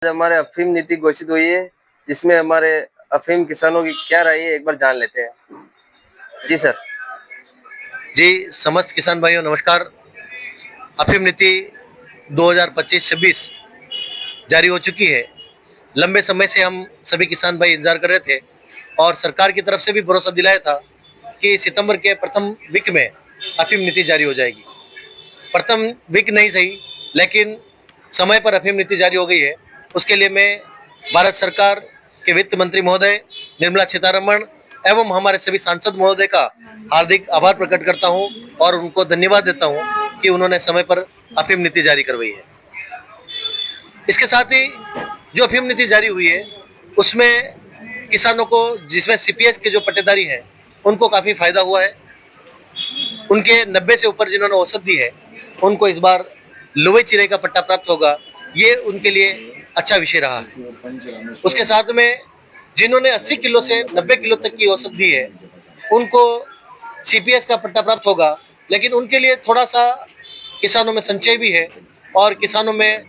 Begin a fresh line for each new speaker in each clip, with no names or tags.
हमारे अफीम नीति घोषित हुई है, जिसमें हमारे अफीम किसानों की क्या राय है एक बार जान लेते हैं। जी सर।
जी, समस्त किसान भाइयों नमस्कार। अफीम नीति 2025-26 जारी हो चुकी है। लंबे समय से हम सभी किसान भाई इंतजार कर रहे थे और सरकार की तरफ से भी भरोसा दिलाया था कि सितंबर के प्रथम वीक में अफीम नीति जारी हो जाएगी। प्रथम वीक नहीं सही, लेकिन समय पर अफीम नीति जारी हो गई है। उसके लिए मैं भारत सरकार के वित्त मंत्री महोदय निर्मला सीतारमण एवं हमारे सभी सांसद महोदय का हार्दिक आभार प्रकट करता हूं और उनको धन्यवाद देता हूं कि उन्होंने समय पर अफीम नीति जारी करवाई है। इसके साथ ही जो अफीम नीति जारी हुई है उसमें किसानों को, जिसमें सीपीएस के जो पट्टेदारी हैं, उनको काफी फायदा हुआ है। उनके 90 से ऊपर जिन्होंने औसत दी है उनको इस बार लोहे चिरे का पट्टा प्राप्त होगा। ये उनके लिए अच्छा विषय रहा है। उसके साथ में जिन्होंने 80 किलो से 90 किलो तक की औसत दी है उनको सीपीएस का पट्टा प्राप्त होगा, लेकिन उनके लिए थोड़ा सा किसानों में संचय भी है और किसानों में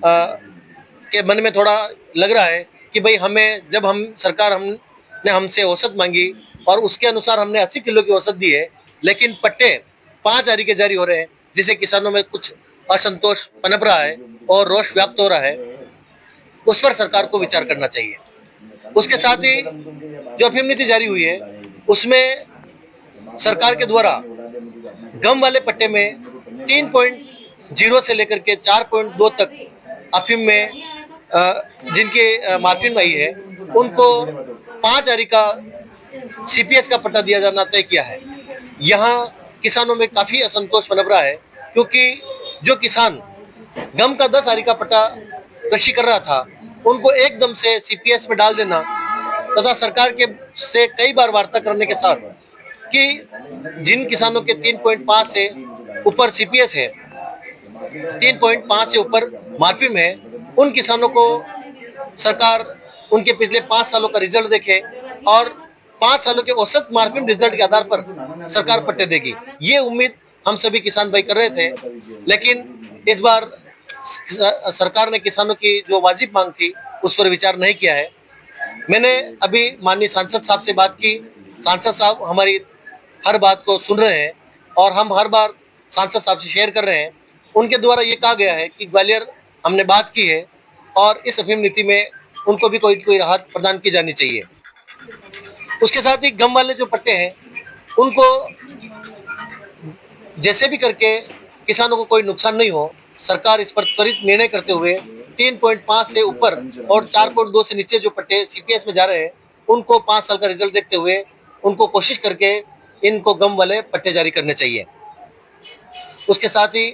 के मन में थोड़ा लग रहा है कि भाई हमें, जब हम सरकार हमने हमसे औसत मांगी और उसके अनुसार हमने 80 किलो की औसत दी है, लेकिन पट्टे 5 आरी के जारी हो रहे हैं, जिससे किसानों में कुछ असंतोष पनप रहा है और रोष व्याप्त हो रहा है। उस पर सरकार को विचार करना चाहिए। उसके साथ ही जो अफीम नीति जारी हुई है उसमें सरकार के द्वारा गम वाले पट्टे में 3.0 से लेकर के 4.2 तक अफीम में जिनकी मार्केट में आई है उनको 5 आरी का सीपीएस का पट्टा दिया जाना तय किया है। यहाँ किसानों में काफी असंतोष पनप रहा है, क्योंकि जो किसान गम का 10 आरी का पट्टा कृषि कर रहा था उनको एकदम से सीपीएस में डाल देना तथा सरकार के से कई बार वार्ता करने के साथ कि जिन किसानों के 3.5 से ऊपर सीपीएस है, 3.5 से ऊपर मार्फिम है, उन किसानों को सरकार उनके पिछले 5 सालों का रिजल्ट देखे और 5 सालों के औसत मार्फिम रिजल्ट के आधार पर सरकार पट्टे देगी। ये उम्मीद हम सभी किसान भाई कर रहे थे, लेकिन इस बार सरकार ने किसानों की जो वाजिब मांग थी उस पर विचार नहीं किया है। मैंने अभी माननीय सांसद साहब से बात की। सांसद साहब हमारी हर बात को सुन रहे हैं और हम हर बार सांसद साहब से शेयर कर रहे हैं। उनके द्वारा ये कहा गया है कि ग्वालियर हमने बात की है और इस अफीम नीति में उनको भी कोई राहत प्रदान की जानी चाहिए। उसके साथ ही गम वाले जो पट्टे हैं उनको जैसे भी करके किसानों को कोई नुकसान नहीं हो, सरकार इस पर त्वरित निर्णय करते हुए 3.5 से ऊपर और 4.2 से नीचे जो पट्टे सीपीएस में जा रहे हैं उनको 5 साल का रिजल्ट देखते हुए उनको कोशिश करके इनको गम वाले पट्टे जारी करने चाहिए। उसके साथ ही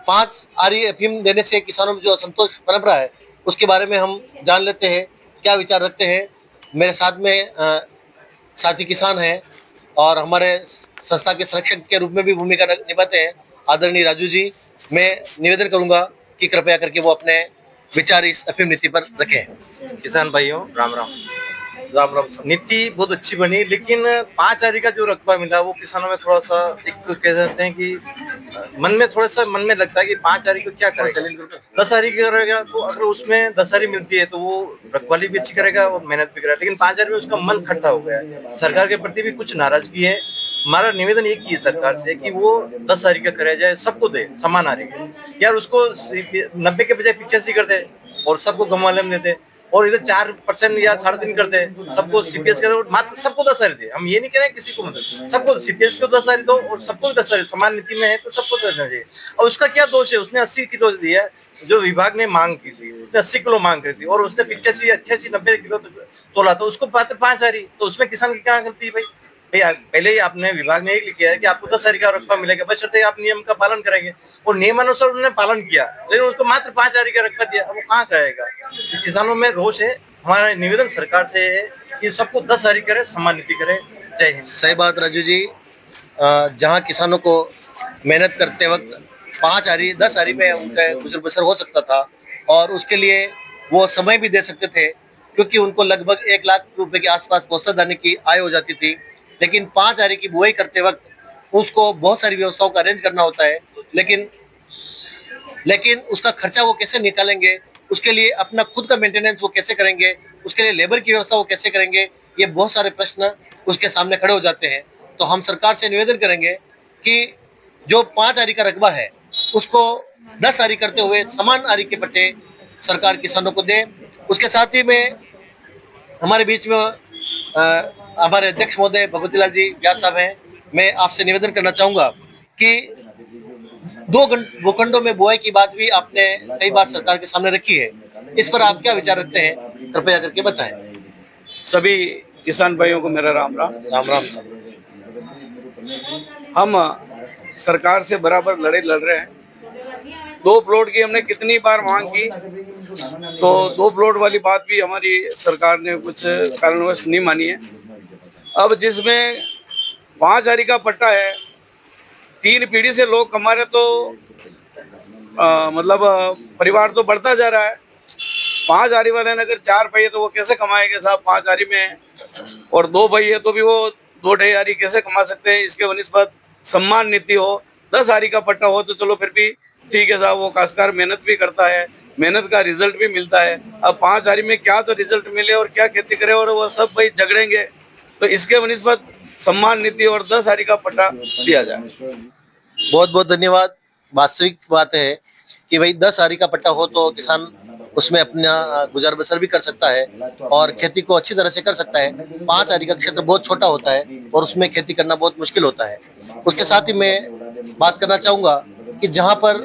5 आरी अफीम देने से किसानों में जो असंतोष पनप रहा है उसके बारे में हम जान लेते हैं, क्या विचार रखते हैं। मेरे साथ में साथी किसान हैं और हमारे संस्था के संरक्षक के रूप में भी भूमिका निभाते हैं आदरणीय राजू जी। मैं निवेदन करूंगा कि कृपया करके वो अपने विचार इस अफीम नीति पर रखें।
किसान भाइयों राम राम।
राम राम।
नीति बहुत अच्छी बनी, लेकिन 5 आरी का जो रकबा मिला वो किसानों में थोड़ा सा एक कह सकते हैं कि मन में लगता है कि 5 आरी को क्या करेगा। 10 आरी करेगा तो अगर उसमें 10 आरी मिलती है तो वो रखवाली भी अच्छी करेगा और मेहनत भी करेगा, लेकिन 5 आरी में उसका मन खट्टा हो गया है। सरकार के प्रति भी कुछ नाराजगी है। हमारा निवेदन एक ही है सरकार से कि वो 10 आरी का कराया जाए, सबको दे समान आरी यार। उसको 90 के बजाय 85 कर दे और सबको गम वाले में देते, और इधर 4% या 3.5 करते हैं, सबको सीपीएस कर मात्र सबको 10 आरी दे। हम ये नहीं कह रहे किसी को, मतलब सबको सीपीएस को 10 आरी दो और सबको 10 आरी समान नीति में है तो सबको देना चाहिए। और उसका क्या दोष है, उसने 80 किलो दिया जो विभाग ने मांग की थी, उसने 80 किलो मांग करी थी और उसने 85, 88, 90 किलो तोला, तो उसको मात्र 5 आरी, तो उसमें किसान की क्या गलती है भाई? पहले ही आपने विभाग ने एक लिखा है कि आपको 10 आरी का रकबा मिलेगा, बशर्ते आप नियम का पालन करेंगे, और नियमानुसार उन्होंने पालन किया, लेकिन उसको मात्र 5 आरी का रकबा दिया। अब वो कहाँ करेगा? किसानों में रोष है। हमारा निवेदन सरकार से है कि सबको 10 आरी करे, समान नीति करे। जय हिंद।
सही बात राजू जी। जहाँ किसानों को मेहनत करते वक्त 5 आरी 10 आरी में उनका गुजर बसर हो सकता था और उसके लिए वो समय भी दे सकते थे, क्योंकि उनको लगभग 1 लाख रुपए के आसपास औसत दाने की आय हो जाती थी। लेकिन 5 आरी की बुआई करते वक्त उसको बहुत सारी व्यवस्थाओं का अरेंज करना होता है, लेकिन उसका खर्चा वो कैसे निकालेंगे उसके लिए अपना खुद का मेंटेनेंस वो कैसे करेंगे, उसके लिए लेबर की व्यवस्था वो कैसे करेंगे, ये बहुत सारे प्रश्न उसके सामने खड़े हो जाते हैं। तो हम सरकार से निवेदन करेंगे कि जो 5 आरी का रकबा है उसको 10 आरी करते हुए समान आरी के पट्टे सरकार किसानों को दे। उसके साथ ही में हमारे बीच में हमारे अध्यक्ष महोदय भगवती लाल जी व्यास साहब हैं। मैं आपसे निवेदन करना चाहूंगा कि 2 भूखंडों में बुआई की बात भी आपने कई बार सरकार के सामने रखी है, इस पर आप क्या विचार रखते हैं, कृपया करके बताएं।
सभी किसान भाइयों को मेरा राम राम।
राम राम साहब।
हम सरकार से बराबर लड़ाई लड़ रहे हैं। 2 प्लॉट की हमने कितनी बार मांग की, तो 2 प्लॉट वाली बात भी हमारी सरकार ने कुछ कारणवश नहीं मानी है। अब जिसमें 5 आरी का पट्टा है, 3 पीढ़ी से लोग कमा रहे, तो मतलब परिवार तो बढ़ता जा रहा है। 5 आरी वाले ने अगर 4 भाई है तो वो कैसे कमाएंगे साहब 5 आरी में, और 2 भाई है तो भी वो 2 आरी कैसे कमा सकते हैं। इसके वनिस्पत सम्मान नीति हो, 10 आरी का पट्टा हो तो चलो फिर भी ठीक है साहब, वो काश्तकार मेहनत भी करता है, मेहनत का रिजल्ट भी मिलता है। अब 5 आरी में क्या तो रिजल्ट मिले और क्या खेती करे, और वो सब भाई झगड़ेंगे, तो इसके वनिस्पत सम्मान नीति और 10 आरी का पट्टा दिया जाए।
बहुत बहुत धन्यवाद। वास्तविक बात है कि भाई 10 आरी का पट्टा हो तो किसान उसमें अपना गुजार बसर भी कर सकता है और खेती को अच्छी तरह से कर सकता है। 5 आरी का क्षेत्र बहुत छोटा होता है और उसमें खेती करना बहुत मुश्किल होता है। उसके साथ ही मैं बात करना चाहूंगा कि जहां पर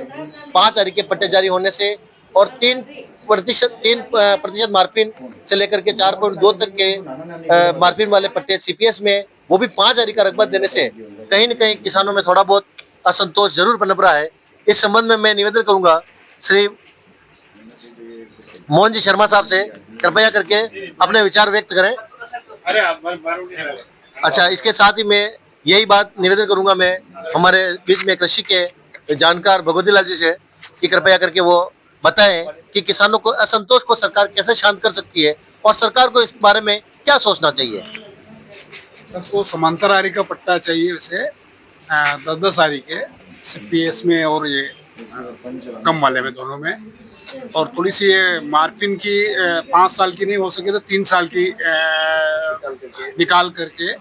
5 आरी के पट्टे जारी होने से और 3% मार्फिन से लेकर के 4.2 तक के मार्फिन वाले पट्टे सीपीएस में, वो भी 5 आरी का रकबा देने से कहीं न कहीं किसानों में थोड़ा बहुत असंतोष जरूर पनप रहा है। इस संबंध में मैं निवेदन करूंगा श्री मोहन जी शर्मा साहब से, कृपया करके अपने विचार व्यक्त करें। अच्छा, इसके साथ ही मैं यही बात निवेदन करूंगा मैं हमारे बीच में कृषि के जानकार भगवती लाल जी से कि कृपया करके वो बताएं कि किसानों को असंतोष को सरकार कैसे शांत कर सकती है और सरकार को इस बारे में क्या सोचना चाहिए।
सबको समांतर आरी का पट्टा चाहिए, वैसे 10-10 आरी के सीपीएस में और ये कम वाले में, दोनों में। और थोड़ी सी ये मार्जिन की 5 साल की नहीं हो सके तो 3 साल की निकाल करके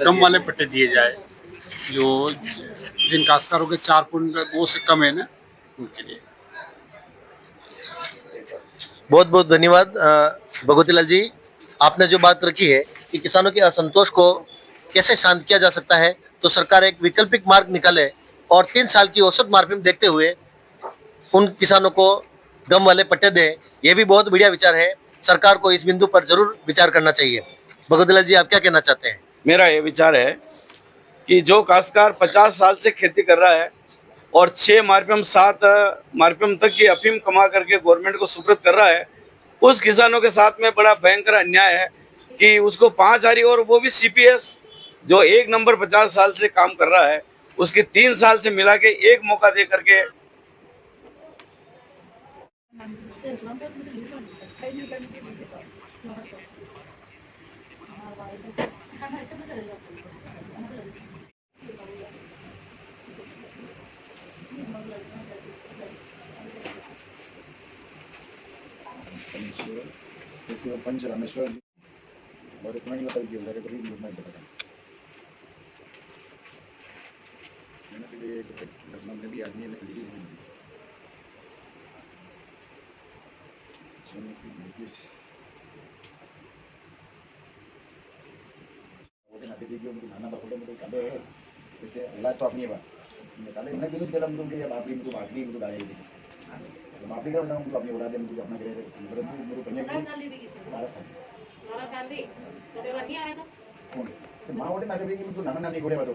कम वाले पट्टे दिए जाए, जो जिन काश्तकारों के 4.2 से कम है ना, उनके लिए।
बहुत बहुत धन्यवाद भगवती लाल जी। आपने जो बात रखी है कि किसानों के असंतोष को कैसे शांत किया जा सकता है, तो सरकार एक वैकल्पिक मार्ग निकाले और 3 साल की औसत मार्जिन देखते हुए उन किसानों को गम वाले पट्टे दें। ये भी बहुत बढ़िया विचार है। सरकार को इस बिंदु पर जरूर विचार करना चाहिए। भगवती लाल जी, आप क्या कहना चाहते हैं?
मेरा ये विचार है कि जो काश्तकार 50 साल से खेती कर रहा है और 6 मार्पियम 7 मार्पियम तक की अफीम कमा करके गवर्नमेंट को सुपुर्द कर रहा है, उस किसानों के साथ में बड़ा भयंकर अन्याय है कि उसको 5 आरी, और वो भी सीपीएस जो 1 नंबर 50 साल से काम कर रहा है, उसकी 3 साल से मिला के एक मौका दे करके
पंच रामेश्वर और इतना बता दिया उधर पर ही मैं बता मैंने फिर ये घटना में भी आदमी ने लीड हुई सोने की नोटिस वो ना देखिए उनको नाना बकोड़े में तो काले है, जैसे अल्लाह तो अपनी बात निकाले ना बिल्कुल पहले हम तुम के बापरी में तो बापरी में तो डाले तो बापरी का बताऊं तो अपनी उड़ा दे तो अपना करे मेरे कन्या 12 साल तो माँ ओटे ना देगी तो नाना नानी घोड़े बातो